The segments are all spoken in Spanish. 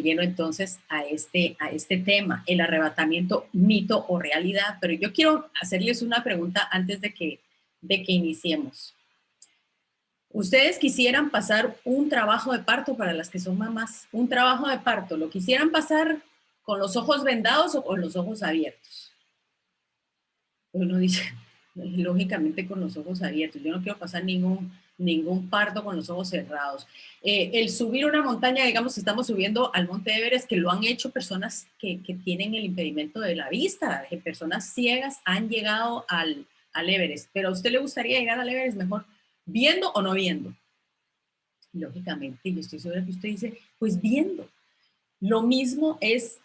lleno entonces a este tema, el arrebatamiento, mito o realidad, pero yo quiero hacerles una pregunta antes de que iniciemos. ¿Ustedes quisieran pasar un trabajo de parto para las que son mamás? Un trabajo de parto, ¿lo quisieran pasar con los ojos vendados o con los ojos abiertos? Uno dice, lógicamente con los ojos abiertos. Yo no quiero pasar ningún parto con los ojos cerrados. El subir una montaña, digamos, estamos subiendo al Monte Everest, que lo han hecho personas que tienen el impedimento de la vista, que personas ciegas han llegado al Everest. Pero a usted le gustaría llegar al Everest mejor viendo o no viendo. Lógicamente, yo estoy segura que usted dice, pues viendo. Lo mismo es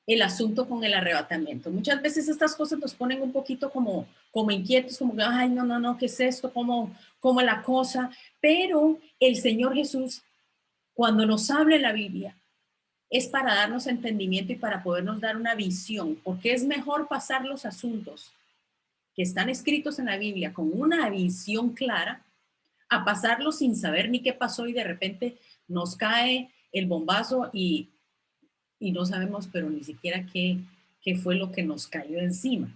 el asunto con el arrebatamiento. Muchas veces estas cosas nos ponen un poquito como inquietos, como que, ay, no, ¿qué es esto? ¿Cómo la cosa? Pero el Señor Jesús, cuando nos habla en la Biblia, es para darnos entendimiento y para podernos dar una visión, porque es mejor pasar los asuntos que están escritos en la Biblia con una visión clara, a pasarlos sin saber ni qué pasó y de repente nos cae el bombazo y no sabemos, pero ni siquiera qué fue lo que nos cayó encima.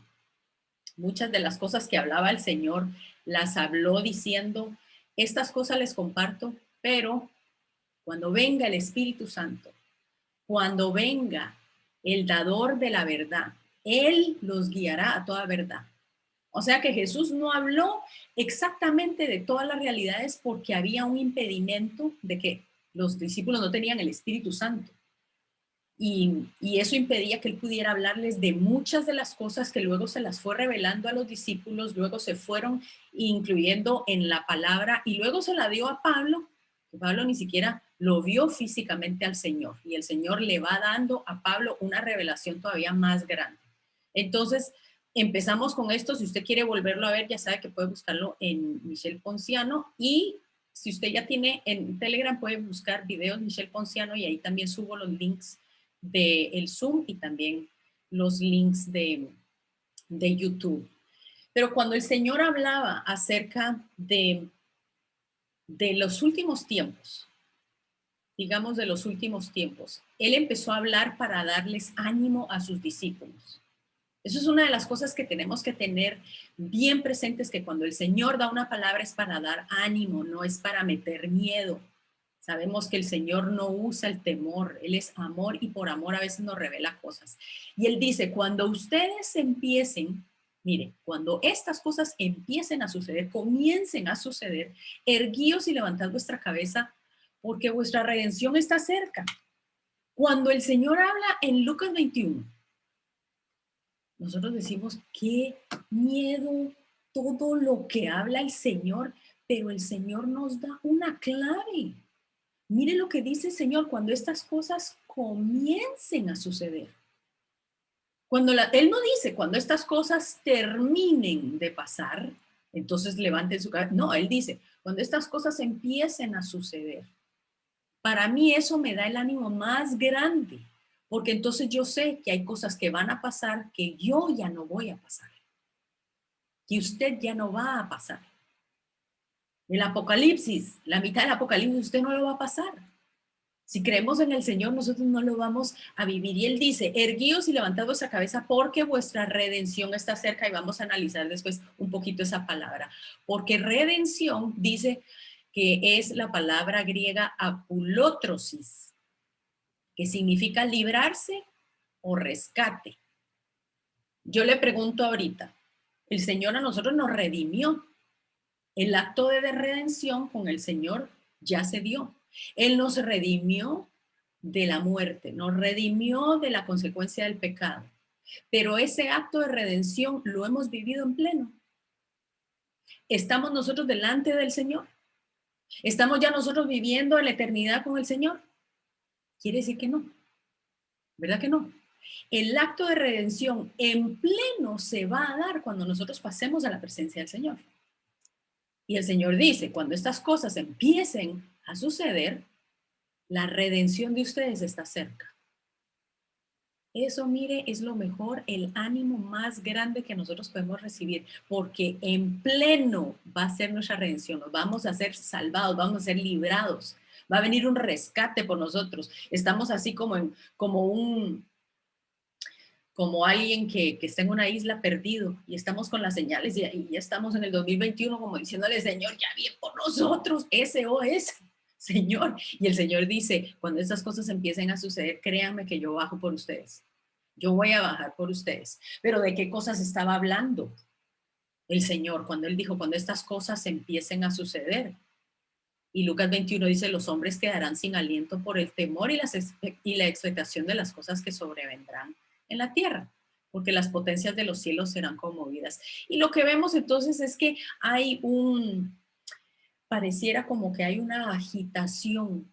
Muchas de las cosas que hablaba el Señor las habló diciendo, estas cosas les comparto, pero cuando venga el Espíritu Santo, cuando venga el dador de la verdad, Él los guiará a toda verdad. O sea que Jesús no habló exactamente de todas las realidades porque había un impedimento de que los discípulos no tenían el Espíritu Santo. Y eso impedía que él pudiera hablarles de muchas de las cosas que luego se las fue revelando a los discípulos, luego se fueron incluyendo en la palabra y luego se la dio a Pablo, que Pablo ni siquiera lo vio físicamente al Señor y el Señor le va dando a Pablo una revelación todavía más grande. Entonces, empezamos con esto. Si usted quiere volverlo a ver, ya sabe que puede buscarlo en Michelle Ponciano y si usted ya tiene en Telegram puede buscar videos Michelle Ponciano y ahí también subo los links del Zoom y también los links de YouTube. Pero cuando el Señor hablaba acerca de los últimos tiempos, digamos de los últimos tiempos, Él empezó a hablar para darles ánimo a sus discípulos. Eso es una de las cosas que tenemos que tener bien presentes, que cuando el Señor da una palabra es para dar ánimo, no es para meter miedo. Sabemos que el Señor no usa el temor, Él es amor y por amor a veces nos revela cosas. Y Él dice, cuando ustedes empiecen, mire, cuando estas cosas empiecen a suceder, comiencen a suceder, erguíos y levantad vuestra cabeza porque vuestra redención está cerca. Cuando el Señor habla en Lucas 21, nosotros decimos, qué miedo todo lo que habla el Señor, pero el Señor nos da una clave. Mire lo que dice el Señor, cuando estas cosas comiencen a suceder. Él no dice, cuando estas cosas terminen de pasar, entonces levanten su cabeza. No, Él dice, cuando estas cosas empiecen a suceder. Para mí eso me da el ánimo más grande, porque entonces yo sé que hay cosas que van a pasar que yo ya no voy a pasar, que usted ya no va a pasar. El Apocalipsis, la mitad del Apocalipsis, usted no lo va a pasar. Si creemos en el Señor, nosotros no lo vamos a vivir. Y Él dice, erguíos y levantad vuestra cabeza porque vuestra redención está cerca. Y vamos a analizar después un poquito esa palabra. Porque redención dice que es la palabra griega apulótrosis, que significa librarse o rescate. Yo le pregunto ahorita, el Señor a nosotros nos redimió. El acto de redención con el Señor ya se dio. Él nos redimió de la muerte, nos redimió de la consecuencia del pecado. Pero ese acto de redención lo hemos vivido en pleno. ¿Estamos nosotros delante del Señor? ¿Estamos ya nosotros viviendo en la eternidad con el Señor? Quiere decir que no. ¿Verdad que no? El acto de redención en pleno se va a dar cuando nosotros pasemos a la presencia del Señor. Y el Señor dice, cuando estas cosas empiecen a suceder, la redención de ustedes está cerca. Eso, mire, es lo mejor, el ánimo más grande que nosotros podemos recibir, porque en pleno va a ser nuestra redención, nos vamos a ser salvados, vamos a ser librados, Va a venir un rescate por nosotros. Estamos así como alguien que está en una isla perdido y estamos con las señales y ya estamos en el 2021 como diciéndole, Señor, ya bien por nosotros, SOS, Señor. Y el Señor dice, cuando estas cosas empiecen a suceder, créanme que yo bajo por ustedes. Yo voy a bajar por ustedes. Pero ¿de qué cosas estaba hablando el Señor cuando Él dijo, cuando estas cosas empiecen a suceder? Y Lucas 21 dice, los hombres quedarán sin aliento por el temor y la expectación de las cosas que sobrevendrán en la tierra, porque las potencias de los cielos serán conmovidas. Y lo que vemos entonces es que pareciera como que hay una agitación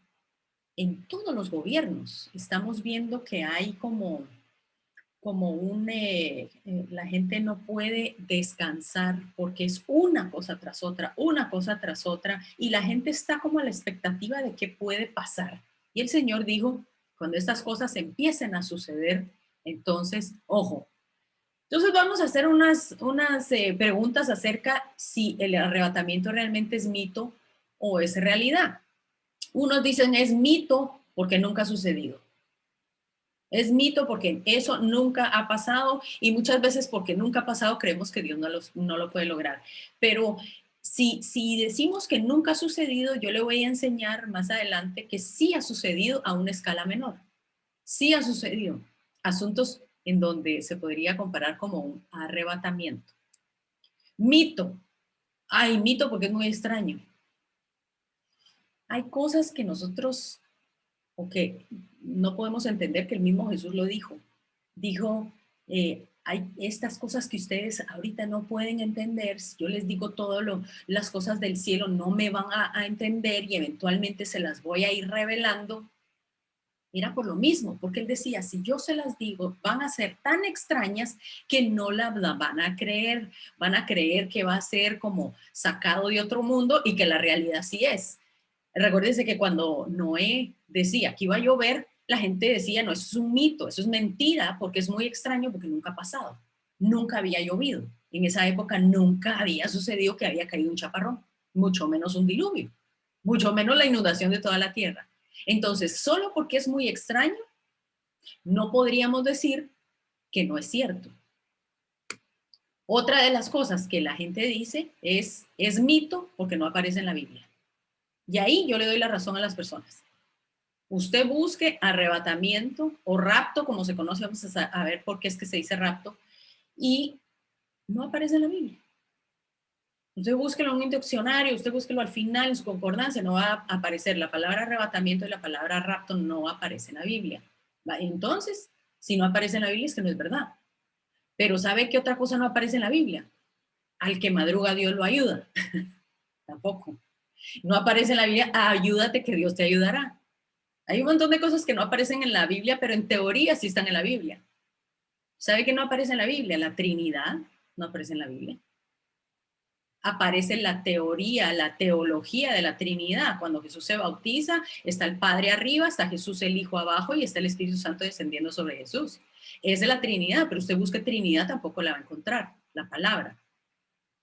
en todos los gobiernos. Estamos viendo que hay la gente no puede descansar porque es una cosa tras otra, y la gente está como a la expectativa de qué puede pasar. Y el Señor dijo, cuando estas cosas empiecen a suceder, entonces, ojo. Entonces vamos a hacer unas preguntas acerca si el arrebatamiento realmente es mito o es realidad. Unos dicen es mito porque nunca ha sucedido. Es mito porque eso nunca ha pasado y muchas veces porque nunca ha pasado creemos que Dios no lo puede lograr. Pero si decimos que nunca ha sucedido, yo le voy a enseñar más adelante que sí ha sucedido a una escala menor. Sí ha sucedido. Asuntos en donde se podría comparar como un arrebatamiento. Mito. Ay, mito porque es muy extraño. Hay cosas que nosotros o que no podemos entender que el mismo Jesús lo dijo. Dijo, hay estas cosas que ustedes ahorita no pueden entender, si yo les digo las cosas del cielo no me van a entender y eventualmente se las voy a ir revelando. Era por lo mismo, porque él decía, si yo se las digo, van a ser tan extrañas que no la van a creer que va a ser como sacado de otro mundo y que la realidad sí es. Recuérdense que cuando Noé decía que iba a llover, la gente decía, no, eso es un mito, eso es mentira, porque es muy extraño, porque nunca ha pasado. Nunca había llovido. En esa época nunca había sucedido que había caído un chaparrón, mucho menos un diluvio, mucho menos la inundación de toda la tierra. Entonces, solo porque es muy extraño, no podríamos decir que no es cierto. Otra de las cosas que la gente dice es mito porque no aparece en la Biblia. Y ahí yo le doy la razón a las personas. Usted busque arrebatamiento o rapto, como se conoce, vamos a ver por qué es que se dice rapto, y no aparece en la Biblia. Usted búsquelo en un diccionario, usted búsquelo al final en su concordancia, no va a aparecer. La palabra arrebatamiento y la palabra rapto no aparece en la Biblia. Entonces, si no aparece en la Biblia es que no es verdad. Pero ¿sabe qué otra cosa no aparece en la Biblia? Al que madruga Dios lo ayuda. Tampoco. No aparece en la Biblia, ayúdate que Dios te ayudará. Hay un montón de cosas que no aparecen en la Biblia, pero en teoría sí están en la Biblia. ¿Sabe qué no aparece en la Biblia? La Trinidad no aparece en la Biblia. Aparece la teoría, la teología de la Trinidad. Cuando Jesús se bautiza, está el Padre arriba, está Jesús el Hijo abajo y está el Espíritu Santo descendiendo sobre Jesús. Esa es la Trinidad, pero usted busque Trinidad, tampoco la va a encontrar, la palabra.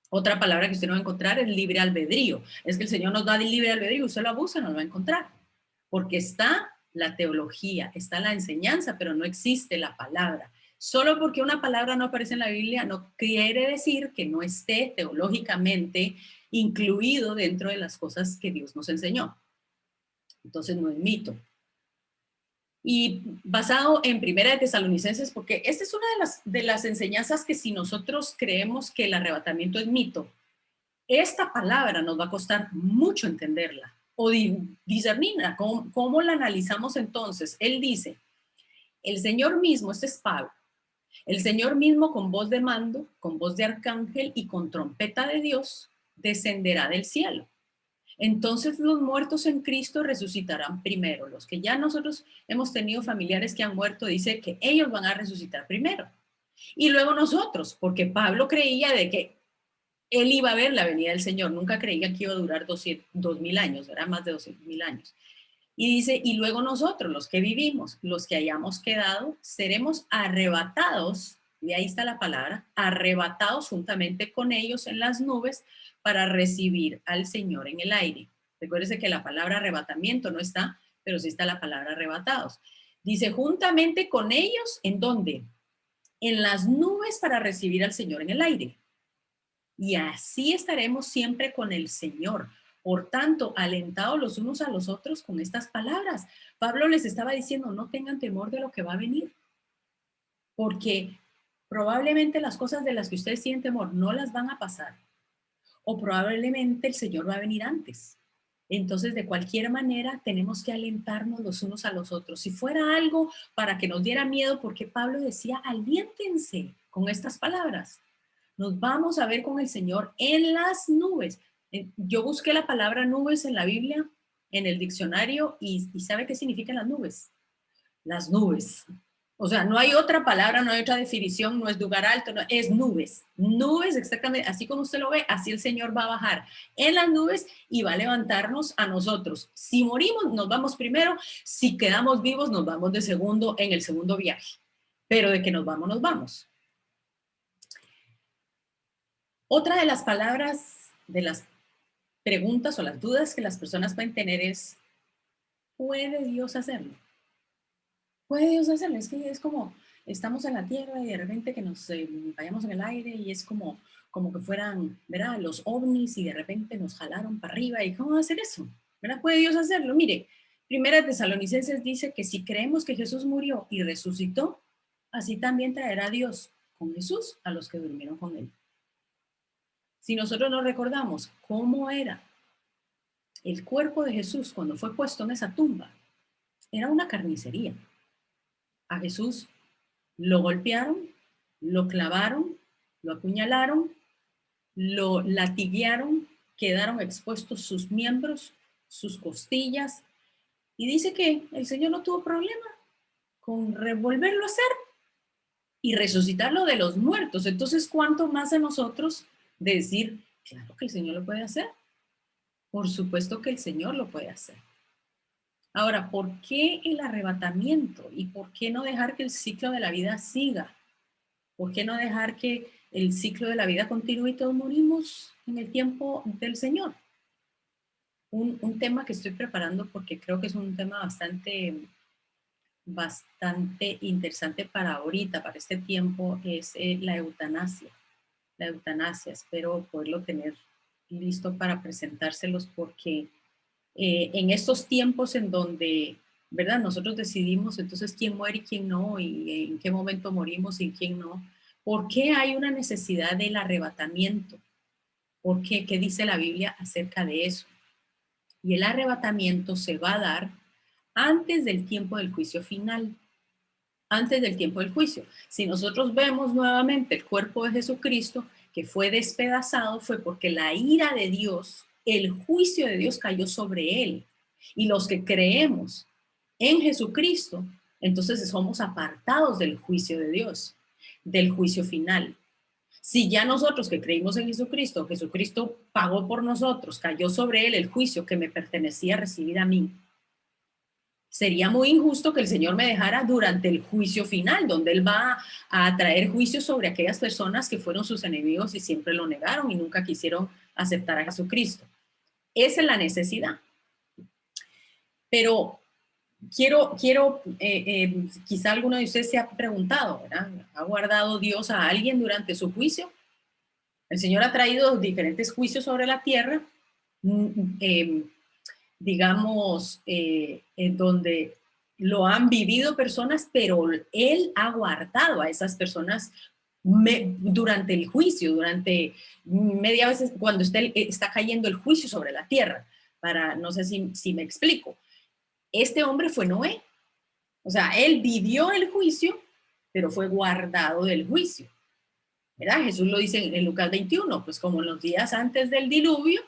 Otra palabra que usted no va a encontrar es libre albedrío. Es que el Señor nos da el libre albedrío, usted lo abusa, no lo va a encontrar. Porque está la teología, está la enseñanza, pero no existe la palabra. Solo porque una palabra no aparece en la Biblia no quiere decir que no esté teológicamente incluido dentro de las cosas que Dios nos enseñó. Entonces no es mito. Y basado en Primera de Tesalonicenses, porque esta es una de las enseñanzas que si nosotros creemos que el arrebatamiento es mito, esta palabra nos va a costar mucho entenderla o discernirla. ¿Cómo la analizamos entonces? Él dice, el Señor mismo, este es Pablo, el Señor mismo con voz de mando, con voz de arcángel y con trompeta de Dios, descenderá del cielo. Entonces los muertos en Cristo resucitarán primero. Los que ya nosotros hemos tenido familiares que han muerto, dice que ellos van a resucitar primero. Y luego nosotros, porque Pablo creía de que él iba a ver la venida del Señor, nunca creía que iba a durar 2000 años, era más de 200,000 años. Y dice, y luego nosotros, los que vivimos, los que hayamos quedado, seremos arrebatados, y ahí está la palabra, arrebatados juntamente con ellos en las nubes para recibir al Señor en el aire. Recuérdese que la palabra arrebatamiento no está, pero sí está la palabra arrebatados. Dice, juntamente con ellos, ¿en dónde? En las nubes para recibir al Señor en el aire. Y así estaremos siempre con el Señor. Por tanto, alentados los unos a los otros con estas palabras. Pablo les estaba diciendo, no tengan temor de lo que va a venir, porque probablemente las cosas de las que ustedes tienen temor no las van a pasar, o probablemente el Señor va a venir antes. Entonces, de cualquier manera, tenemos que alentarnos los unos a los otros. Si fuera algo para que nos diera miedo, porque Pablo decía, aliéntense con estas palabras. Nos vamos a ver con el Señor en las nubes. Yo busqué la palabra nubes en la Biblia, en el diccionario, y ¿sabe qué significan las nubes? Las nubes. O sea, no hay otra palabra, no hay otra definición, no es lugar alto, no, es nubes. Nubes, exactamente, así como usted lo ve, así el Señor va a bajar en las nubes y va a levantarnos a nosotros. Si morimos, nos vamos primero. Si quedamos vivos, nos vamos de segundo en el segundo viaje. Pero de que nos vamos, nos vamos. Otra de las palabras, de las preguntas o las dudas que las personas pueden tener es, ¿puede Dios hacerlo? ¿Puede Dios hacerlo? Es que es como, estamos en la tierra y de repente que nos vayamos en el aire y es como que fueran, ¿verdad? Los ovnis y de repente nos jalaron para arriba y ¿cómo va a hacer eso? ¿Verdad? ¿Puede Dios hacerlo? Mire, Primera Tesalonicenses dice que si creemos que Jesús murió y resucitó, así también traerá Dios con Jesús a los que durmieron con él. Si nosotros no recordamos cómo era el cuerpo de Jesús cuando fue puesto en esa tumba, era una carnicería. A Jesús lo golpearon, lo clavaron, lo apuñalaron, lo latiguearon, quedaron expuestos sus miembros, sus costillas, y dice que el Señor no tuvo problema con volverlo a hacer y resucitarlo de los muertos. Entonces, ¿cuánto más a nosotros de decir, claro que el Señor lo puede hacer? Por supuesto que el Señor lo puede hacer. Ahora, ¿por qué el arrebatamiento? ¿Y por qué no dejar que el ciclo de la vida siga? ¿Por qué no dejar que el ciclo de la vida continúe y todos morimos en el tiempo del Señor? Un tema que estoy preparando porque creo que es un tema bastante interesante para ahorita, para este tiempo, es la eutanasia. La eutanasia, espero poderlo tener listo para presentárselos porque en estos tiempos en donde, ¿verdad? Nosotros decidimos entonces quién muere y quién no, y en qué momento morimos y quién no. ¿Por qué hay una necesidad del arrebatamiento? ¿Por qué? ¿Qué dice la Biblia acerca de eso? Y el arrebatamiento se va a dar antes del tiempo del juicio final, antes del tiempo del juicio. Si nosotros vemos nuevamente el cuerpo de Jesucristo que fue despedazado, fue porque la ira de Dios, el juicio de Dios cayó sobre él. Y los que creemos en Jesucristo, entonces somos apartados del juicio de Dios, del juicio final. Si ya nosotros que creímos en Jesucristo, Jesucristo pagó por nosotros, cayó sobre él el juicio que me pertenecía recibir a mí, sería muy injusto que el Señor me dejara durante el juicio final, donde Él va a traer juicio sobre aquellas personas que fueron sus enemigos y siempre lo negaron y nunca quisieron aceptar a Jesucristo. Esa es la necesidad. Pero quizá alguno de ustedes se ha preguntado, ¿verdad? ¿Ha guardado Dios a alguien durante su juicio? El Señor ha traído diferentes juicios sobre la tierra, digamos, en donde lo han vivido personas, pero Él ha guardado a esas personas durante el juicio, durante media vez cuando está cayendo el juicio sobre la tierra. No sé si me explico. Este hombre fue Noé. O sea, él vivió el juicio, pero fue guardado del juicio. ¿Verdad? Jesús lo dice en Lucas 21, pues como en los días antes del diluvio,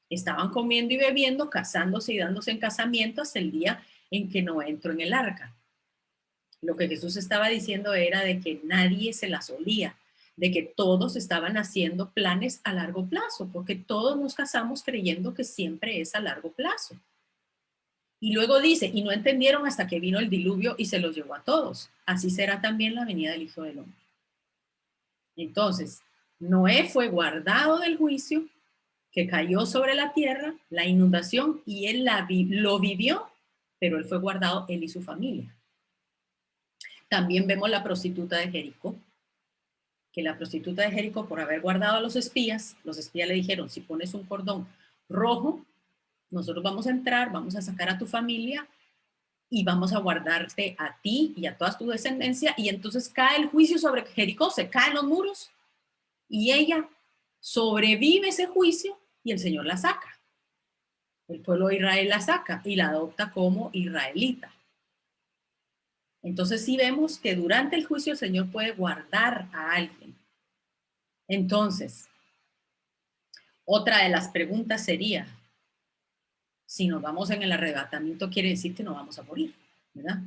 estaban comiendo y bebiendo, casándose y dándose en casamiento hasta el día en que no entró en el arca. Lo que Jesús estaba diciendo era de que nadie se las olía, de que todos estaban haciendo planes a largo plazo, porque todos nos casamos creyendo que siempre es a largo plazo. Y luego dice, y no entendieron hasta que vino el diluvio y se los llevó a todos. Así será también la venida del Hijo del Hombre. Entonces, Noé fue guardado del juicio que cayó sobre la tierra, la inundación, y él lo vivió, pero él fue guardado, él y su familia. También vemos la prostituta de Jericó, que la prostituta de Jericó, por haber guardado a los espías le dijeron, si pones un cordón rojo, nosotros vamos a entrar, vamos a sacar a tu familia y vamos a guardarte a ti y a toda tu descendencia. Y entonces cae el juicio sobre Jericó, se caen los muros y ella sobrevive ese juicio y el Señor la saca. El pueblo de Israel la saca y la adopta como israelita. Entonces sí vemos que durante el juicio el Señor puede guardar a alguien. Entonces, otra de las preguntas sería, si nos vamos en el arrebatamiento, quiere decir que no vamos a morir, ¿verdad?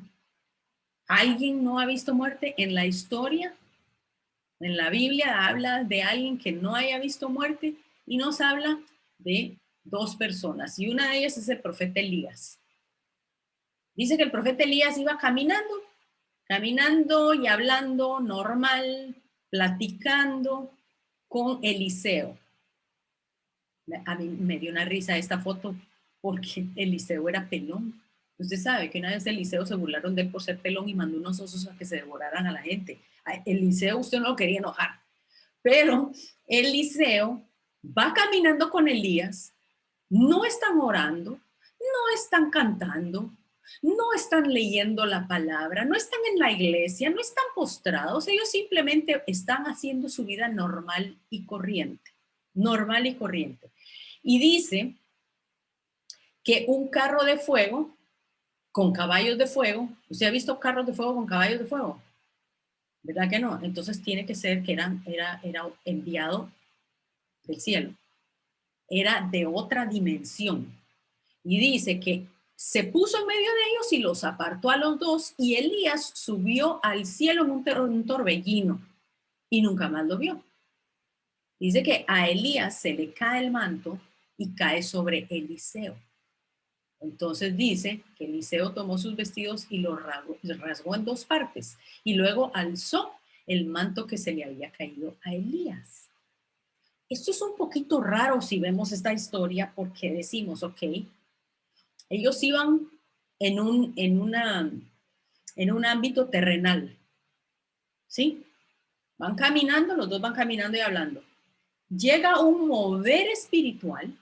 ¿Alguien no ha visto muerte en la historia? En la Biblia habla de alguien que no haya visto muerte y nos habla de dos personas y una de ellas es el profeta Elías. Dice que el profeta Elías iba caminando y hablando normal, platicando con Eliseo. A mí me dio una risa esta foto porque Eliseo era pelón. Usted sabe que una vez Eliseo se burlaron de él por ser pelón y mandó unos osos a que se devoraran a la gente. A Eliseo usted no lo quería enojar, pero Eliseo va caminando con Elías, no están orando, no están cantando, no están leyendo la palabra, no están en la iglesia, no están postrados, ellos simplemente están haciendo su vida normal y corriente, normal y corriente. Y dice que un carro de fuego con caballos de fuego, ¿usted ha visto carros de fuego con caballos de fuego? ¿Verdad que no? Entonces tiene que ser que era enviado del cielo, era de otra dimensión. Y dice que se puso en medio de ellos y los apartó a los dos y Elías subió al cielo en un torbellino y nunca más lo vio. Dice que a Elías se le cae el manto y cae sobre Eliseo. Entonces dice que Eliseo tomó sus vestidos y los rasgó en dos partes y luego alzó el manto que se le había caído a Elías. Esto es un poquito raro si vemos esta historia porque decimos, ok, ellos iban en un ámbito terrenal, ¿sí? Van caminando, los dos van caminando y hablando. Llega un mover espiritual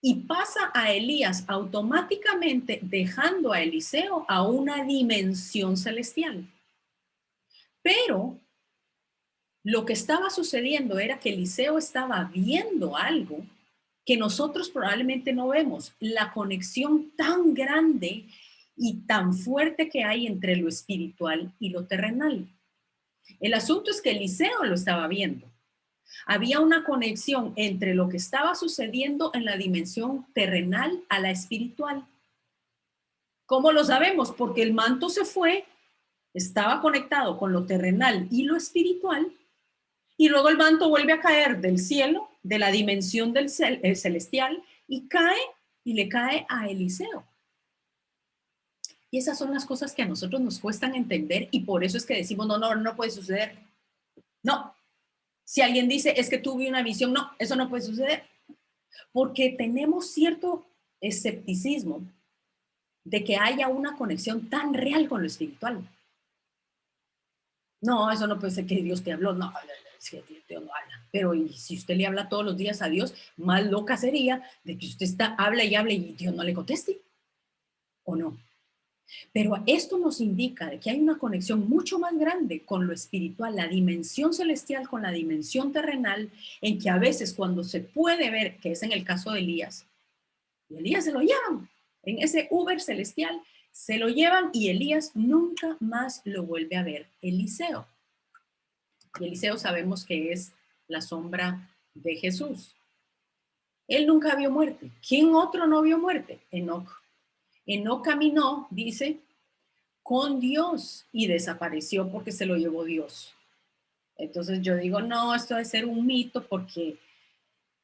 y pasa a Elías automáticamente dejando a Eliseo a una dimensión celestial. Pero lo que estaba sucediendo era que Eliseo estaba viendo algo que nosotros probablemente no vemos, la conexión tan grande y tan fuerte que hay entre lo espiritual y lo terrenal. El asunto es que Eliseo lo estaba viendo. Había una conexión entre lo que estaba sucediendo en la dimensión terrenal a la espiritual. ¿Cómo lo sabemos? Porque el manto se fue, estaba conectado con lo terrenal y lo espiritual, y luego el manto vuelve a caer del cielo, de la dimensión del celestial, y cae y le cae a Eliseo. Y esas son las cosas que a nosotros nos cuestan entender y por eso es que decimos, no puede suceder. No, si alguien dice, es que tuve una visión, no, eso no puede suceder. Porque tenemos cierto escepticismo de que haya una conexión tan real con lo espiritual. No, eso no puede ser que Dios te habló, no, es que Dios no habla. Pero y si usted le habla todos los días a Dios, más loca sería de que usted habla y Dios no le conteste. ¿O no? Pero esto nos indica de que hay una conexión mucho más grande con lo espiritual, la dimensión celestial con la dimensión terrenal, en que a veces cuando se puede ver, que es en el caso de Elías, y Elías se lo llevan, en ese Uber celestial, se lo llevan y Elías nunca más lo vuelve a ver, Eliseo. Y Eliseo sabemos que es la sombra de Jesús. Él nunca vio muerte. ¿Quién otro no vio muerte? Enoc. Enoc caminó, dice, con Dios y desapareció porque se lo llevó Dios. Entonces yo digo, no, esto debe ser un mito porque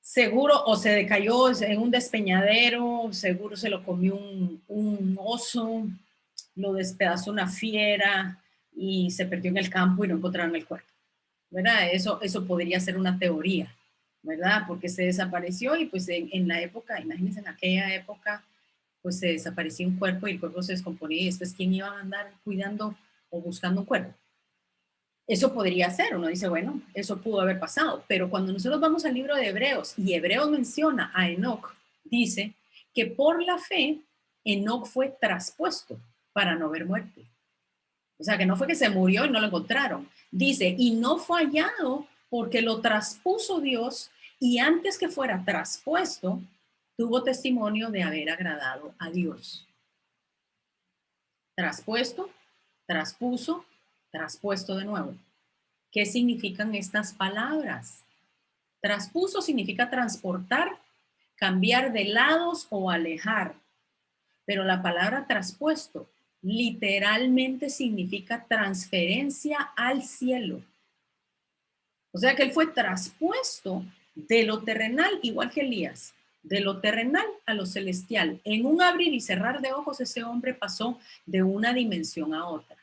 seguro o se decayó en un despeñadero, seguro se lo comió un oso, lo despedazó una fiera y se perdió en el campo y no encontraron el cuerpo. ¿Verdad? Eso podría ser una teoría. ¿verdad? Porque se desapareció y pues en la época, imagínense en aquella época, pues se desaparecía un cuerpo y el cuerpo se descomponía y después ¿quién iba a andar cuidando o buscando un cuerpo? Eso podría ser, uno dice, bueno, eso pudo haber pasado, pero cuando nosotros vamos al libro de Hebreos y Hebreos menciona a Enoc, dice que por la fe Enoc fue traspuesto para no ver muerte. O sea, que no fue que se murió y no lo encontraron. Dice, y no fue hallado porque lo traspuso Dios y antes que fuera traspuesto, tuvo testimonio de haber agradado a Dios. Traspuesto, traspuso, traspuesto de nuevo. ¿Qué significan estas palabras? Traspuso significa transportar, cambiar de lados o alejar. Pero la palabra traspuesto literalmente significa transferencia al cielo. O sea que él fue traspuesto de lo terrenal, igual que Elías, de lo terrenal a lo celestial. En un abrir y cerrar de ojos, ese hombre pasó de una dimensión a otra.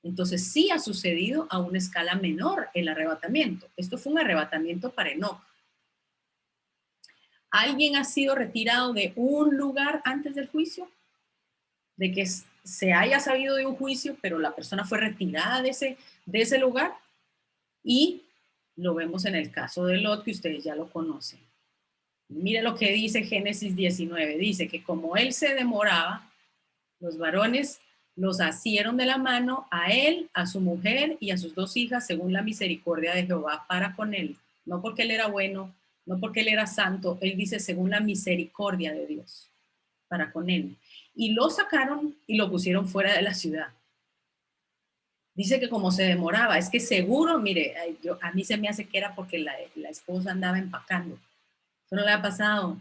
Entonces sí ha sucedido a una escala menor el arrebatamiento. Esto fue un arrebatamiento para Enoc. ¿Alguien ha sido retirado de un lugar antes del juicio? De que se haya sabido de un juicio, pero la persona fue retirada de ese lugar. Y lo vemos en el caso de Lot, que ustedes ya lo conocen. Mire lo que dice Génesis 19. Dice que como él se demoraba, los varones los asieron de la mano a él, a su mujer y a sus 2 hijas, según la misericordia de Jehová para con él. No porque él era bueno, no porque él era santo, él dice según la misericordia de Dios para con él. Y lo sacaron y lo pusieron fuera de la ciudad. Dice que como se demoraba, es que seguro, mire, a mí se me hace que era porque la esposa andaba empacando. Eso no le ha pasado,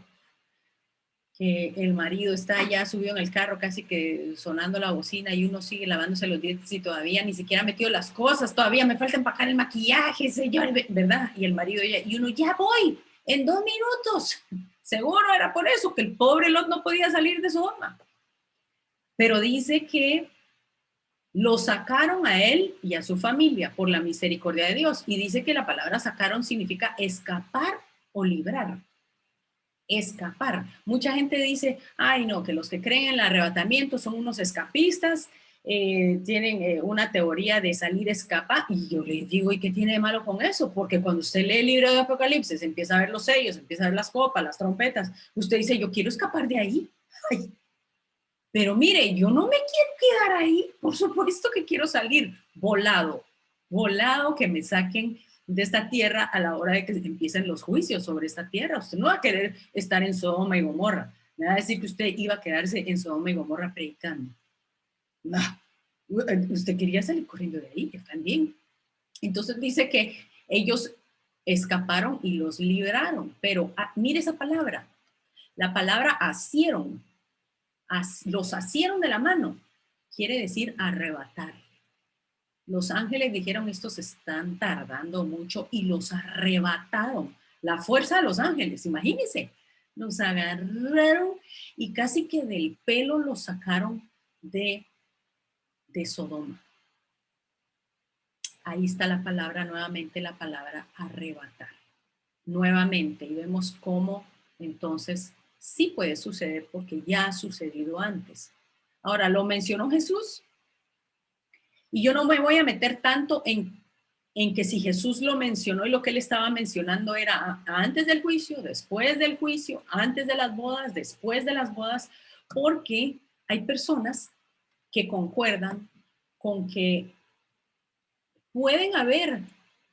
que el marido está ya subido en el carro casi que sonando la bocina y uno sigue lavándose los dientes y todavía ni siquiera ha metido las cosas, todavía me falta empacar el maquillaje, señor, ¿verdad? Y el marido ya, y uno, ya voy, en 2 minutos. Seguro era por eso que el pobre Lot no podía salir de Sodoma. Pero dice que lo sacaron a él y a su familia por la misericordia de Dios. Y dice que la palabra sacaron significa escapar o librar. Escapar. Mucha gente dice, ay no, que los que creen en el arrebatamiento son unos escapistas, tienen una teoría de salir escapa. Y yo les digo, ¿y qué tiene de malo con eso? Porque cuando usted lee el libro de Apocalipsis, empieza a ver los sellos, empieza a ver las copas, las trompetas, usted dice, yo quiero escapar de ahí. Ay, pero mire, yo no me quiero quedar ahí, por supuesto que quiero salir volado, volado, que me saquen de esta tierra a la hora de que empiecen los juicios sobre esta tierra. Usted no va a querer estar en Sodoma y Gomorra. Me va a decir que usted iba a quedarse en Sodoma y Gomorra predicando. No, usted quería salir corriendo de ahí, que también. Entonces dice que ellos escaparon y los libraron, pero mire esa palabra, la palabra asieron, los asieron de la mano, quiere decir arrebatar. Los ángeles dijeron, estos están tardando mucho y los arrebataron. La fuerza de los ángeles, imagínense, los agarraron y casi que del pelo los sacaron de Sodoma. Ahí está la palabra, nuevamente la palabra arrebatar. Nuevamente, y vemos cómo entonces sí puede suceder porque ya ha sucedido antes. Ahora, lo mencionó Jesús y yo no me voy a meter tanto en que si Jesús lo mencionó y lo que él estaba mencionando era antes del juicio, después del juicio, antes de las bodas, después de las bodas, porque hay personas que concuerdan con que pueden haber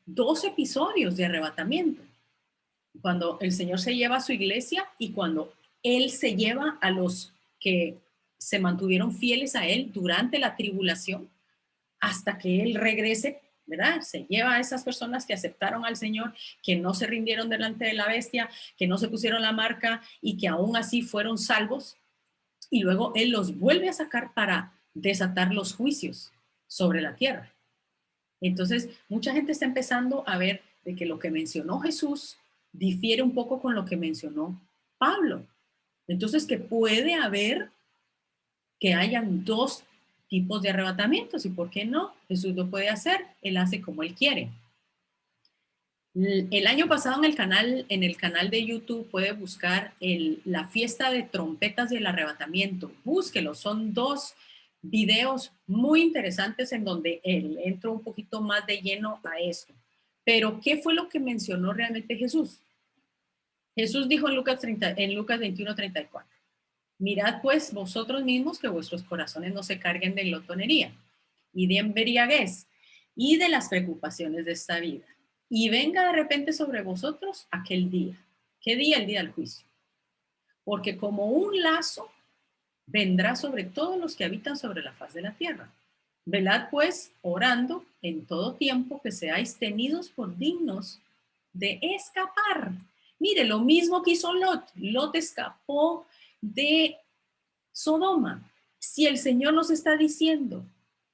2 episodios de arrebatamiento. Cuando el Señor se lleva a su iglesia y cuando Él se lleva a los que se mantuvieron fieles a Él durante la tribulación, hasta que Él regrese, ¿verdad? Se lleva a esas personas que aceptaron al Señor, que no se rindieron delante de la bestia, que no se pusieron la marca y que aún así fueron salvos. Y luego Él los vuelve a sacar para desatar los juicios sobre la tierra. Entonces, mucha gente está empezando a ver de que lo que mencionó Jesús difiere un poco con lo que mencionó Pablo. Entonces, que puede haber que hayan 2 tipos de arrebatamientos y por qué no, Jesús lo puede hacer, él hace como él quiere. El año pasado en el canal de YouTube puede buscar la fiesta de trompetas del arrebatamiento. Búsquelo, son dos videos muy interesantes en donde él entró un poquito más de lleno a esto. Pero, ¿qué fue lo que mencionó realmente Jesús? Jesús dijo en Lucas 21:34, mirad pues vosotros mismos que vuestros corazones no se carguen de glotonería y de embriaguez y de las preocupaciones de esta vida. Y venga de repente sobre vosotros aquel día. ¿Qué día? El día del juicio. Porque como un lazo vendrá sobre todos los que habitan sobre la faz de la tierra. Velad pues, orando en todo tiempo, que seáis tenidos por dignos de escapar. Mire, lo mismo que hizo Lot. Lot escapó de Sodoma. Si el Señor nos está diciendo,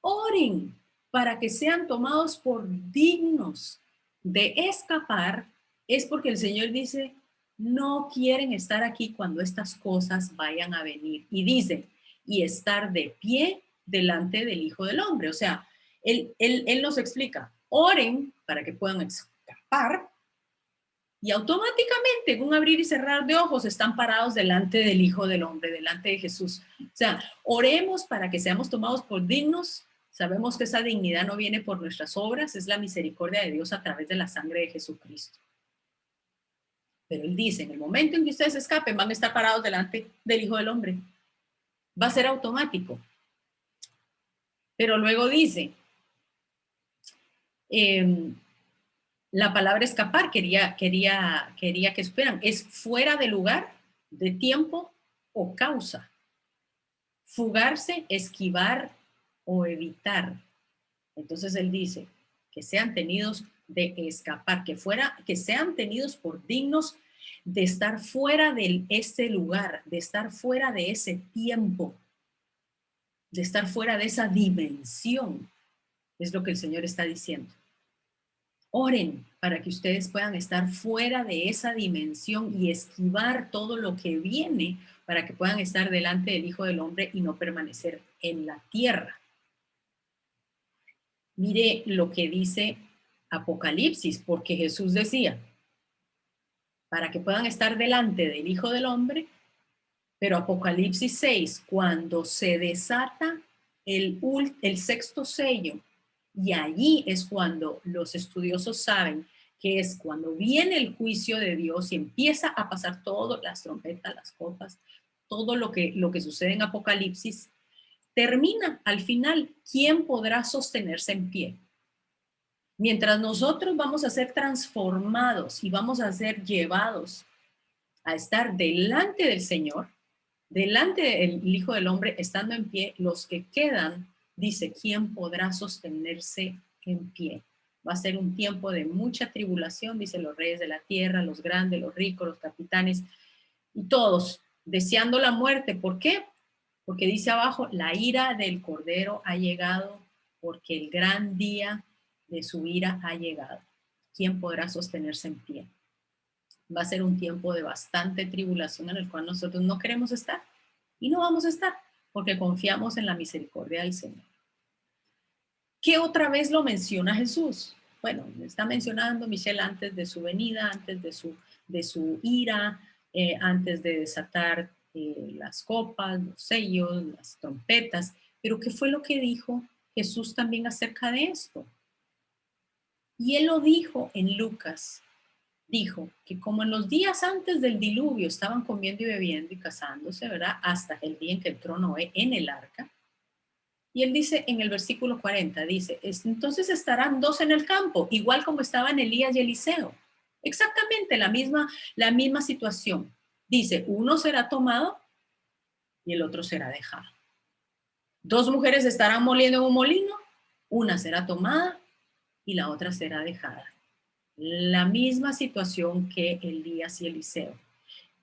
oren para que sean tomados por dignos de escapar, es porque el Señor dice, no quieren estar aquí cuando estas cosas vayan a venir. Y dice, y estar de pie delante del Hijo del Hombre. O sea, él nos explica, oren para que puedan escapar y automáticamente, en un abrir y cerrar de ojos, están parados delante del Hijo del Hombre, delante de Jesús. O sea, oremos para que seamos tomados por dignos. Sabemos que esa dignidad no viene por nuestras obras, es la misericordia de Dios a través de la sangre de Jesucristo. Pero Él dice, en el momento en que ustedes escapen, van a estar parados delante del Hijo del Hombre. Va a ser automático. Pero luego dice, la palabra escapar quería que supieran, es fuera de lugar, de tiempo o causa. Fugarse, esquivar o evitar. Entonces él dice que sean tenidos de escapar, que sean tenidos por dignos de estar fuera de ese lugar, de estar fuera de ese tiempo, de estar fuera de esa dimensión, es lo que el Señor está diciendo. Oren para que ustedes puedan estar fuera de esa dimensión y esquivar todo lo que viene para que puedan estar delante del Hijo del Hombre y no permanecer en la tierra. Mire lo que dice Apocalipsis, porque Jesús decía, para que puedan estar delante del Hijo del Hombre, pero Apocalipsis 6, cuando se desata el sexto sello, y allí es cuando los estudiosos saben que es cuando viene el juicio de Dios y empieza a pasar todo, las trompetas, las copas, todo lo que sucede en Apocalipsis, termina al final, ¿quién podrá sostenerse en pie? Mientras nosotros vamos a ser transformados y vamos a ser llevados a estar delante del Señor, delante del Hijo del Hombre, estando en pie, los que quedan, dice, ¿quién podrá sostenerse en pie? Va a ser un tiempo de mucha tribulación, dice los reyes de la tierra, los grandes, los ricos, los capitanes, y todos deseando la muerte. ¿Por qué? Porque dice abajo, la ira del Cordero ha llegado, porque el gran día de su ira ha llegado. ¿Quién podrá sostenerse en pie? Va a ser un tiempo de bastante tribulación en el cual nosotros no queremos estar y no vamos a estar porque confiamos en la misericordia del Señor. ¿Qué otra vez lo menciona Jesús? Bueno, está mencionando Michelle antes de su venida, antes de su ira, antes de desatar las copas, los sellos, las trompetas. Pero ¿qué fue lo que dijo Jesús también acerca de esto? Y él lo dijo en Lucas. Dijo que como en los días antes del diluvio estaban comiendo y bebiendo y casándose, ¿verdad? Hasta el día en que entró Noé en el arca. Y él dice en el versículo 40, dice, entonces estarán dos en el campo, igual como estaban Elías y Eliseo. Exactamente la misma situación. Dice, uno será tomado y el otro será dejado. Dos mujeres estarán moliendo en un molino, una será tomada y la otra será dejada. La misma situación que Elías y Eliseo.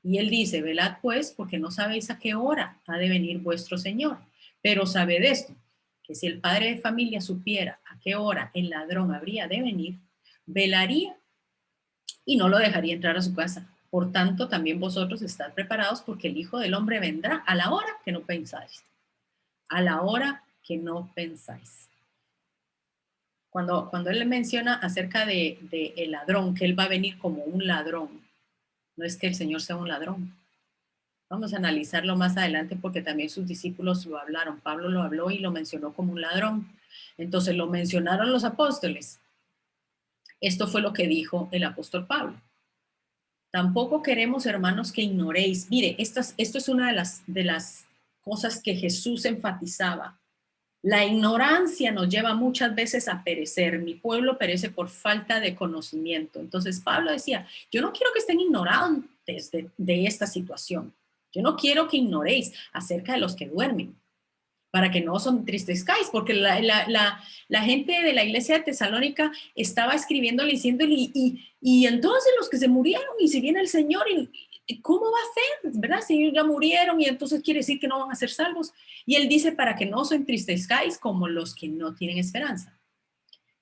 Y él dice, velad pues, porque no sabéis a qué hora ha de venir vuestro Señor. Pero sabed esto, que si el padre de familia supiera a qué hora el ladrón habría de venir, velaría y no lo dejaría entrar a su casa. Por tanto, también vosotros estad preparados, porque el Hijo del Hombre vendrá a la hora que no pensáis. A la hora que no pensáis. Cuando él menciona acerca de el ladrón, que él va a venir como un ladrón, no es que el Señor sea un ladrón. Vamos a analizarlo más adelante porque también sus discípulos lo hablaron. Pablo lo habló y lo mencionó como un ladrón. Entonces lo mencionaron los apóstoles. Esto fue lo que dijo el apóstol Pablo. Tampoco queremos, hermanos, que ignoréis. Mire, esto es una de las cosas que Jesús enfatizaba. La ignorancia nos lleva muchas veces a perecer. Mi pueblo perece por falta de conocimiento. Entonces Pablo decía, yo no quiero que estén ignorantes de esta situación. Yo no quiero que ignoréis acerca de los que duermen, para que no os entristezcáis, porque la gente de la iglesia de Tesalónica estaba escribiéndole, diciéndole, y entonces los que se murieron, y si viene el Señor, y ¿cómo va a ser? ¿Verdad? Si ellos ya murieron, y entonces quiere decir que no van a ser salvos. Y él dice, para que no os entristezcáis como los que no tienen esperanza.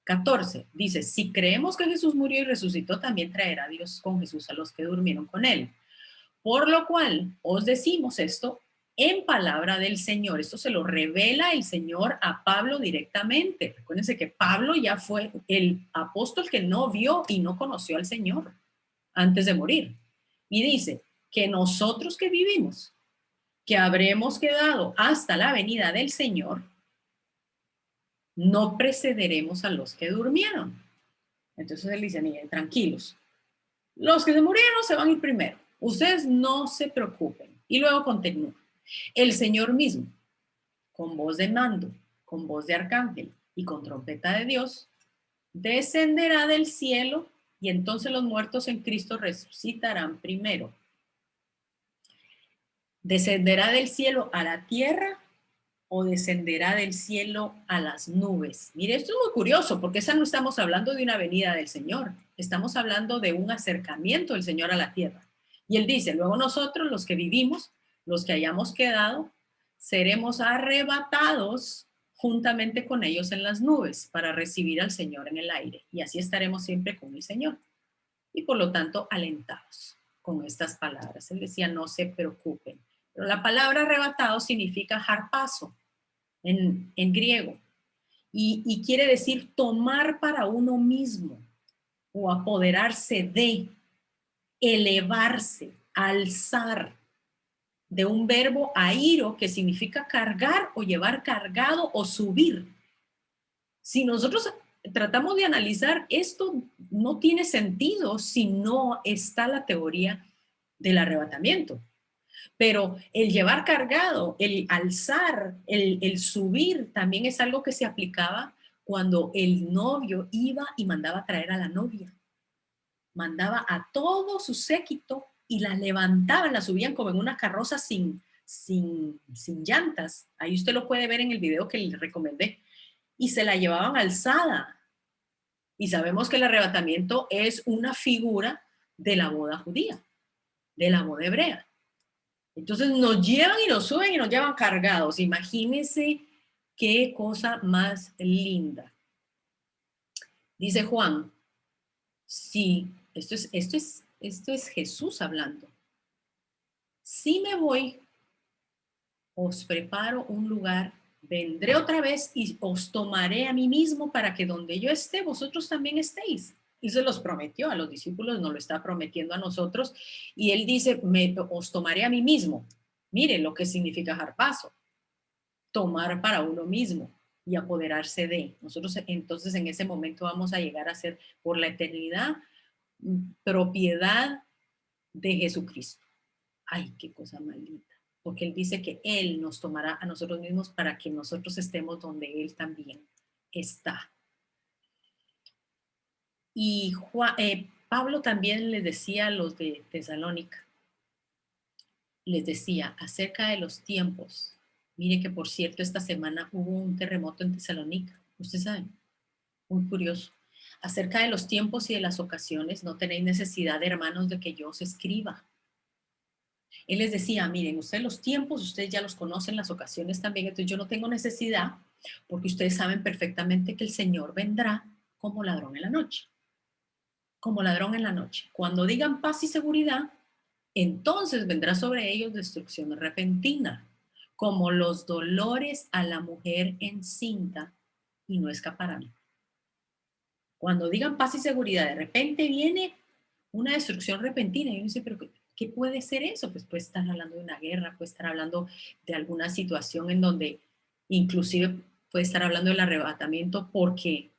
14, dice, si creemos que Jesús murió y resucitó, también traerá Dios con Jesús a los que durmieron con él. Por lo cual os decimos esto en palabra del Señor. Esto se lo revela el Señor a Pablo directamente. Recuérdense que Pablo ya fue el apóstol que no vio y no conoció al Señor antes de morir. Y dice que nosotros que vivimos, que habremos quedado hasta la venida del Señor, no precederemos a los que durmieron. Entonces él dice, miren, tranquilos, los que se murieron se van a ir primero. Ustedes no se preocupen. Y luego continúa. El Señor mismo, con voz de mando, con voz de arcángel y con trompeta de Dios, descenderá del cielo y entonces los muertos en Cristo resucitarán primero. ¿Descenderá del cielo a la tierra o descenderá del cielo a las nubes? Mire, esto es muy curioso porque esa no estamos hablando de una venida del Señor, estamos hablando de un acercamiento del Señor a la tierra. Y él dice, luego nosotros, los que vivimos, los que hayamos quedado, seremos arrebatados juntamente con ellos en las nubes para recibir al Señor en el aire. Y así estaremos siempre con el Señor. Y por lo tanto, alentados con estas palabras. Él decía, no se preocupen. Pero la palabra arrebatado significa harpazo en griego y quiere decir tomar para uno mismo o apoderarse de, elevarse, alzar, de un verbo airo que significa cargar o llevar cargado o subir. Si nosotros tratamos de analizar esto, no tiene sentido si no está la teoría del arrebatamiento. Pero el llevar cargado, el alzar, el subir, también es algo que se aplicaba cuando el novio iba y mandaba a traer a la novia. Mandaba a todo su séquito y la levantaban, la subían como en una carroza sin llantas. Ahí usted lo puede ver en el video que le recomendé. Y se la llevaban alzada. Y sabemos que el arrebatamiento es una figura de la boda judía, de la boda hebrea. Entonces nos llevan y nos suben y nos llevan cargados. Imagínense qué cosa más linda. Dice Juan, sí, esto es Jesús hablando. Si me voy, os preparo un lugar, vendré otra vez y os tomaré a mí mismo para que donde yo esté, vosotros también estéis. Y se los prometió a los discípulos, nos lo está prometiendo a nosotros. Y él dice, os tomaré a mí mismo. Mire lo que significa harpazo. Tomar para uno mismo y apoderarse de. Nosotros entonces en ese momento vamos a llegar a ser por la eternidad propiedad de Jesucristo. Ay, qué cosa maldita. Porque Él dice que Él nos tomará a nosotros mismos para que nosotros estemos donde Él también está. Y Pablo también les decía a los de Tesalónica, les decía acerca de los tiempos. Mire que por cierto esta semana hubo un terremoto en Tesalónica, usted sabe, muy curioso. Acerca de los tiempos y de las ocasiones, no tenéis necesidad, hermanos, de que yo os escriba. Él les decía, miren, ustedes los tiempos, ustedes ya los conocen, las ocasiones también, entonces yo no tengo necesidad, porque ustedes saben perfectamente que el Señor vendrá como ladrón en la noche. Como ladrón en la noche. Cuando digan paz y seguridad, entonces vendrá sobre ellos destrucción repentina, como los dolores a la mujer encinta, y no escaparán. Cuando digan paz y seguridad, de repente viene una destrucción repentina y uno dice, pero ¿qué puede ser eso? Pues puede estar hablando de una guerra, puede estar hablando de alguna situación en donde inclusive puede estar hablando del arrebatamiento porque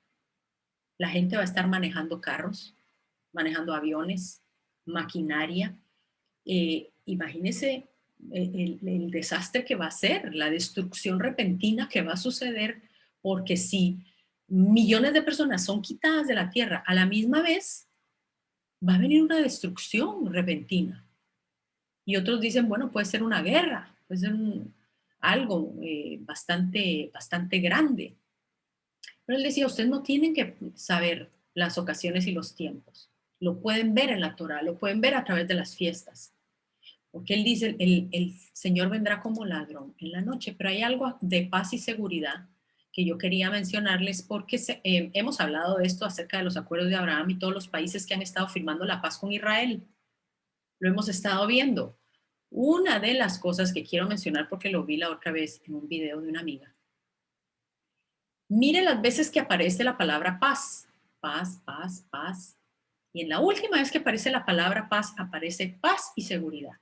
la gente va a estar manejando carros, manejando aviones, maquinaria. Imagínese el desastre que va a ser, la destrucción repentina que va a suceder, porque si millones de personas son quitadas de la tierra a la misma vez, va a venir una destrucción repentina. Y otros dicen, bueno, puede ser una guerra, puede ser algo bastante grande. Pero él decía, ustedes no tienen que saber las ocasiones y los tiempos. Lo pueden ver en la Torah, lo pueden ver a través de las fiestas. Porque él dice, el Señor vendrá como ladrón en la noche. Pero hay algo de paz y seguridad que yo quería mencionarles porque hemos hablado de esto acerca de los acuerdos de Abraham y todos los países que han estado firmando la paz con Israel. Lo hemos estado viendo. Una de las cosas que quiero mencionar porque lo vi la otra vez en un video de una amiga. Mire las veces que aparece la palabra paz, paz, paz, paz. Y en la última vez que aparece la palabra paz, aparece paz y seguridad.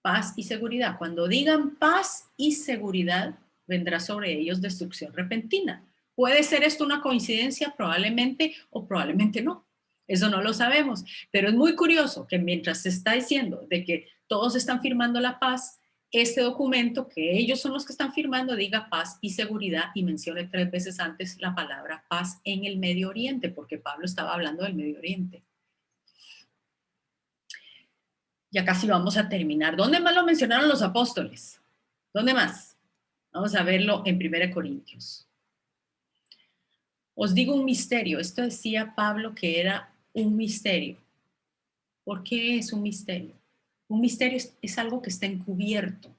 Paz y seguridad. Cuando digan paz y seguridad, vendrá sobre ellos destrucción repentina. ¿Puede ser esto una coincidencia? Probablemente o probablemente no. Eso no lo sabemos. Pero es muy curioso que mientras se está diciendo de que todos están firmando la paz, este documento, que ellos son los que están firmando, diga paz y seguridad y mencione 3 veces antes la palabra paz en el Medio Oriente, porque Pablo estaba hablando del Medio Oriente. Ya casi vamos a terminar. ¿Dónde más lo mencionaron los apóstoles? ¿Dónde más? Vamos a verlo en 1 Corintios. Os digo un misterio. Esto decía Pablo que era un misterio. ¿Por qué es un misterio? Un misterio es algo que está encubierto.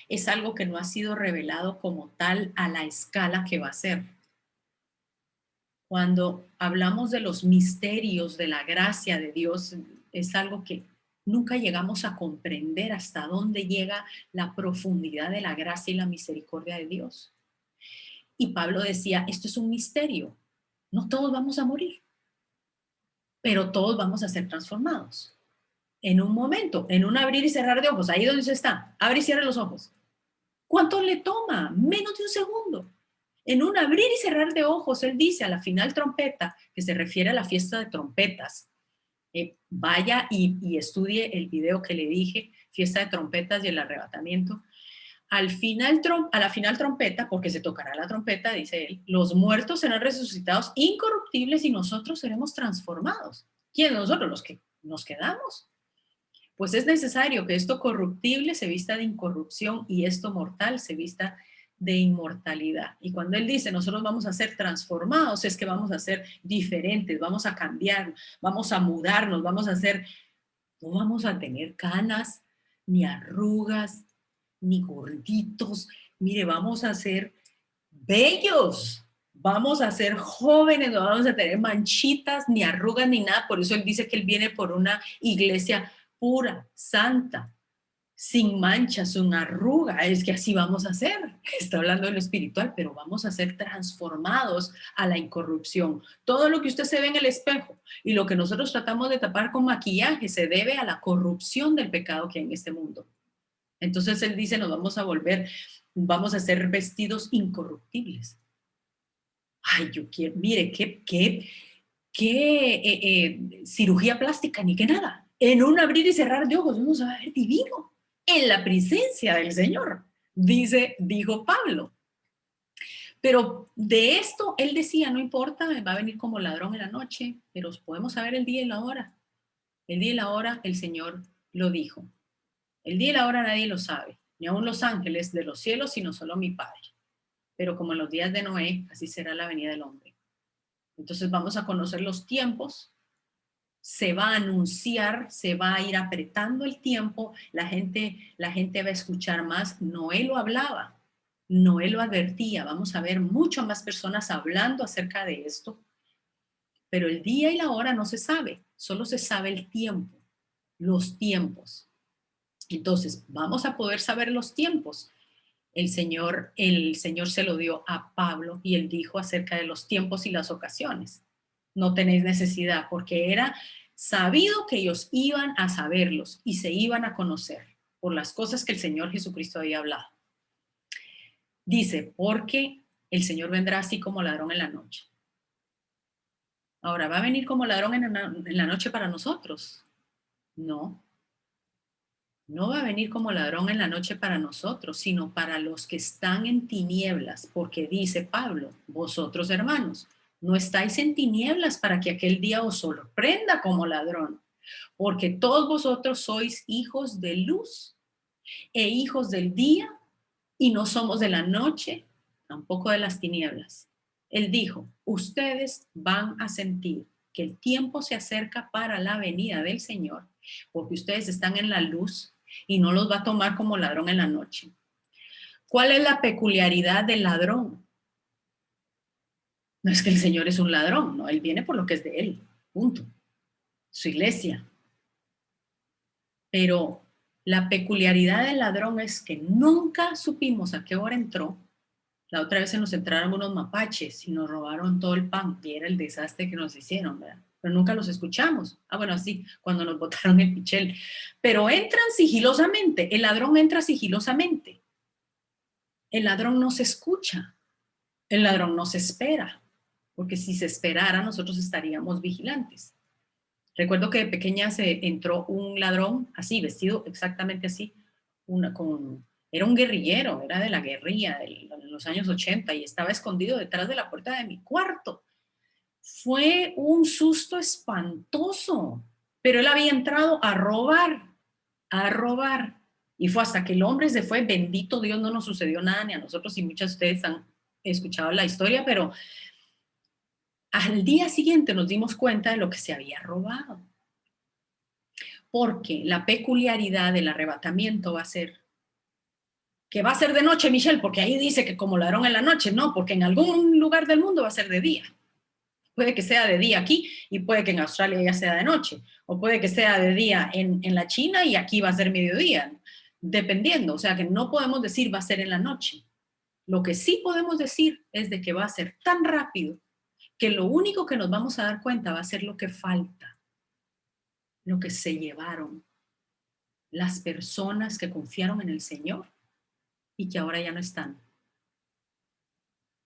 Es algo que no ha sido revelado como tal a la escala que va a ser. Cuando hablamos de los misterios de la gracia de Dios, es algo que nunca llegamos a comprender hasta dónde llega la profundidad de la gracia y la misericordia de Dios. Y Pablo decía, esto es un misterio. No todos vamos a morir, pero todos vamos a ser transformados. En un momento, en un abrir y cerrar de ojos, ahí donde usted está, abre y cierra los ojos. ¿Cuánto le toma? Menos de un segundo. En un abrir y cerrar de ojos, él dice a la final trompeta, que se refiere a la fiesta de trompetas. Vaya y estudie el video que le dije, fiesta de trompetas y el arrebatamiento. A la final trompeta, porque se tocará la trompeta, dice él, los muertos serán resucitados incorruptibles y nosotros seremos transformados. ¿Quién? Nosotros, los que nos quedamos. Pues es necesario que esto corruptible se vista de incorrupción y esto mortal se vista de inmortalidad. Y cuando él dice, nosotros vamos a ser transformados, es que vamos a ser diferentes, vamos a cambiar, vamos a mudarnos, vamos a hacer, no vamos a tener canas, ni arrugas, ni gorditos. Mire, vamos a ser bellos. Vamos a ser jóvenes, no vamos a tener manchitas, ni arrugas, ni nada. Por eso él dice que él viene por una iglesia pura, santa, sin mancha, sin arruga. Es que así vamos a ser. Está hablando de lo espiritual, pero vamos a ser transformados a la incorrupción. Todo lo que usted se ve en el espejo y lo que nosotros tratamos de tapar con maquillaje se debe a la corrupción del pecado que hay en este mundo. Entonces él dice, nos vamos a volver, vamos a ser vestidos incorruptibles. Ay, yo quiero, mire, qué cirugía plástica, ni que nada. En un abrir y cerrar de ojos uno se va a ver divino, en la presencia del Señor, dijo Pablo. Pero de esto él decía, no importa, va a venir como ladrón en la noche, pero podemos saber el día y la hora. El día y la hora el Señor lo dijo. El día y la hora nadie lo sabe, ni aun los ángeles de los cielos, sino solo mi Padre. Pero como en los días de Noé, así será la venida del hombre. Entonces vamos a conocer los tiempos, se va a anunciar, se va a ir apretando el tiempo, la gente va a escuchar más. Noé lo hablaba, Noé lo advertía, vamos a ver mucho más personas hablando acerca de esto, pero el día y la hora no se sabe, solo se sabe el tiempo, los tiempos. Entonces, vamos a poder saber los tiempos el Señor se lo dio a Pablo y él dijo acerca de los tiempos y las ocasiones. No tenéis necesidad, porque era sabido que ellos iban a saberlos y se iban a conocer por las cosas que el Señor Jesucristo había hablado. Dice, porque el Señor vendrá así como ladrón en la noche. Ahora, ¿va a venir como ladrón en la noche para nosotros? No, no va a venir como ladrón en la noche para nosotros, sino para los que están en tinieblas, porque dice Pablo, vosotros hermanos, no estáis en tinieblas para que aquel día os sorprenda como ladrón, porque todos vosotros sois hijos de luz e hijos del día, y no somos de la noche, tampoco de las tinieblas. Él dijo, ustedes van a sentir que el tiempo se acerca para la venida del Señor, porque ustedes están en la luz y no los va a tomar como ladrón en la noche. ¿Cuál es la peculiaridad del ladrón? No es que el Señor es un ladrón, no, él viene por lo que es de él, punto. Su iglesia. Pero la peculiaridad del ladrón es que nunca supimos a qué hora entró. La otra vez se nos entraron unos mapaches y nos robaron todo el pan, y era el desastre que nos hicieron, ¿verdad? Pero nunca los escuchamos. Ah, bueno, sí, cuando nos botaron el pichel. Pero entran sigilosamente, el ladrón entra sigilosamente. El ladrón no se escucha, el ladrón no se espera, porque si se esperara nosotros estaríamos vigilantes. Recuerdo que de pequeña se entró un ladrón así, vestido exactamente así, era un guerrillero, era de la guerrilla de los años 80 y estaba escondido detrás de la puerta de mi cuarto. Fue un susto espantoso, pero él había entrado a robar, a robar. Y fue hasta que el hombre se fue, bendito Dios, no nos sucedió nada ni a nosotros y muchas de ustedes han escuchado la historia, pero al día siguiente nos dimos cuenta de lo que se había robado. Porque la peculiaridad del arrebatamiento va a ser que va a ser de noche, Michelle, porque ahí dice que como ladrón en la noche, no, porque en algún lugar del mundo va a ser de día. Puede que sea de día aquí y puede que en Australia ya sea de noche, o puede que sea de día en la China y aquí va a ser mediodía, dependiendo, o sea que no podemos decir va a ser en la noche. Lo que sí podemos decir es de que va a ser tan rápido que lo único que nos vamos a dar cuenta va a ser lo que falta, lo que se llevaron las personas que confiaron en el Señor y que ahora ya no están.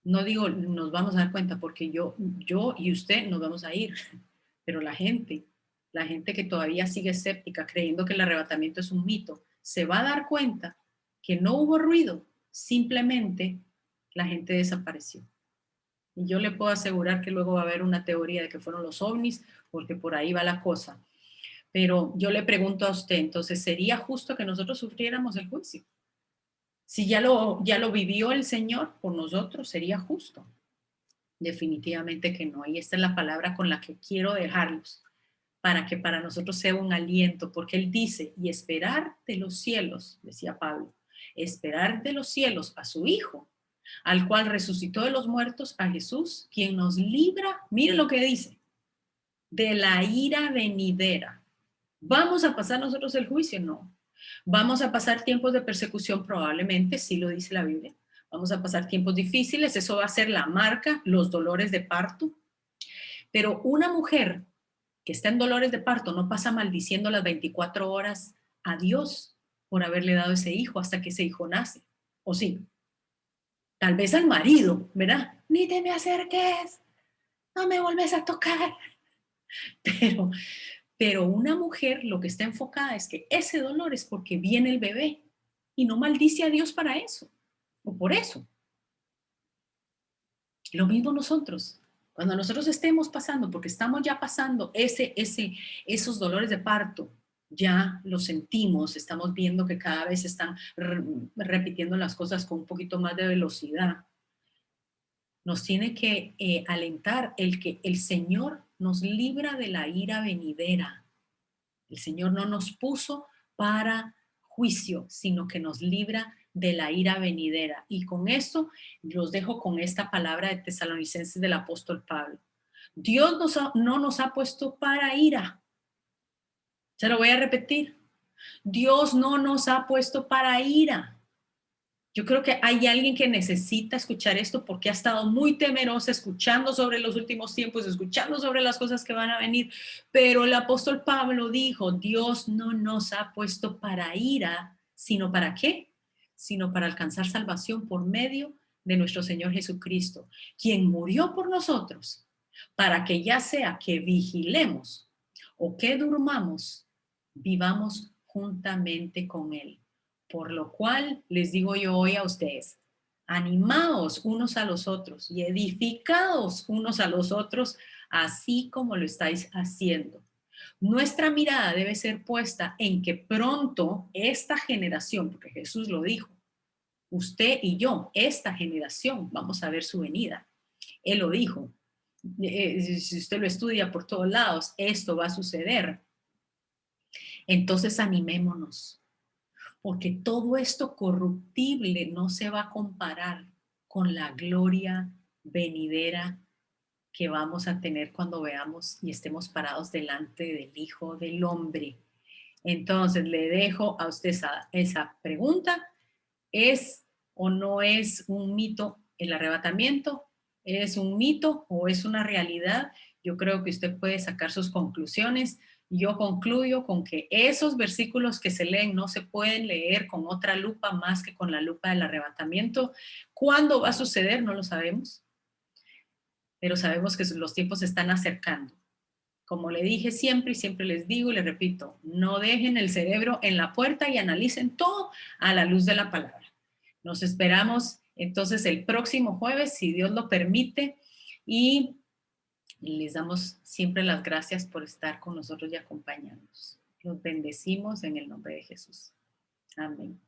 No digo nos vamos a dar cuenta porque yo y usted nos vamos a ir, pero la gente que todavía sigue escéptica, creyendo que el arrebatamiento es un mito, se va a dar cuenta que no hubo ruido, simplemente la gente desapareció. Y yo le puedo asegurar que luego va a haber una teoría de que fueron los ovnis, porque por ahí va la cosa. Pero yo le pregunto a usted, entonces, ¿sería justo que nosotros sufriéramos el juicio? Si ya lo vivió el Señor por nosotros, ¿sería justo? Definitivamente que no. Y esta es la palabra con la que quiero dejarlos, para que para nosotros sea un aliento, porque Él dice, y esperar de los cielos, decía Pablo, esperar de los cielos a su Hijo, al cual resucitó de los muertos, a Jesús, quien nos libra, mire lo que dice, de la ira venidera. ¿Vamos a pasar nosotros el juicio? No. ¿Vamos a pasar tiempos de persecución? Probablemente, sí lo dice la Biblia. Vamos a pasar tiempos difíciles, eso va a ser la marca, los dolores de parto. Pero una mujer que está en dolores de parto no pasa maldiciendo las 24 horas a Dios por haberle dado ese hijo hasta que ese hijo nace. ¿O sí? Tal vez al marido, ¿verdad? Ni te me acerques, no me vuelves a tocar. Pero Pero una mujer lo que está enfocada es que ese dolor es porque viene el bebé y no maldice a Dios para eso o por eso. Lo mismo nosotros. Cuando nosotros estemos pasando, porque estamos ya pasando esos dolores de parto, ya lo sentimos, estamos viendo que cada vez están repitiendo las cosas con un poquito más de velocidad. Nos tiene que alentar el que el Señor nos libra de la ira venidera. El Señor no nos puso para juicio, sino que nos libra de la ira venidera. Y con esto los dejo con esta palabra de Tesalonicenses del apóstol Pablo. Dios no nos ha puesto para ira. Se lo voy a repetir. Dios no nos ha puesto para ira, Yo creo que hay alguien que necesita escuchar esto porque ha estado muy temerosa, escuchando sobre los últimos tiempos, escuchando sobre las cosas que van a venir. Pero el apóstol Pablo dijo, Dios no nos ha puesto para ira, sino para ¿qué? Sino para alcanzar salvación por medio de nuestro Señor Jesucristo, quien murió por nosotros, para que ya sea que vigilemos o que durmamos, vivamos juntamente con Él. Por lo cual les digo yo hoy a ustedes, animaos unos a los otros y edificados unos a los otros, así como lo estáis haciendo. Nuestra mirada debe ser puesta en que pronto esta generación, porque Jesús lo dijo, usted y yo, esta generación, vamos a ver su venida. Él lo dijo. Si usted lo estudia por todos lados, esto va a suceder. Entonces animémonos, porque todo esto corruptible no se va a comparar con la gloria venidera que vamos a tener cuando veamos y estemos parados delante del Hijo del Hombre. Entonces le dejo a usted esa pregunta. ¿Es o no es un mito el arrebatamiento? ¿Es un mito o es una realidad? Yo creo que usted puede sacar sus conclusiones. Yo concluyo con que esos versículos que se leen no se pueden leer con otra lupa más que con la lupa del arrebatamiento. ¿Cuándo va a suceder? No lo sabemos, pero sabemos que los tiempos se están acercando. Como le dije siempre y siempre les digo y les repito, no dejen el cerebro en la puerta y analicen todo a la luz de la palabra. Nos esperamos entonces el próximo jueves, si Dios lo permite, y les damos siempre las gracias por estar con nosotros y acompañarnos. Los bendecimos en el nombre de Jesús. Amén.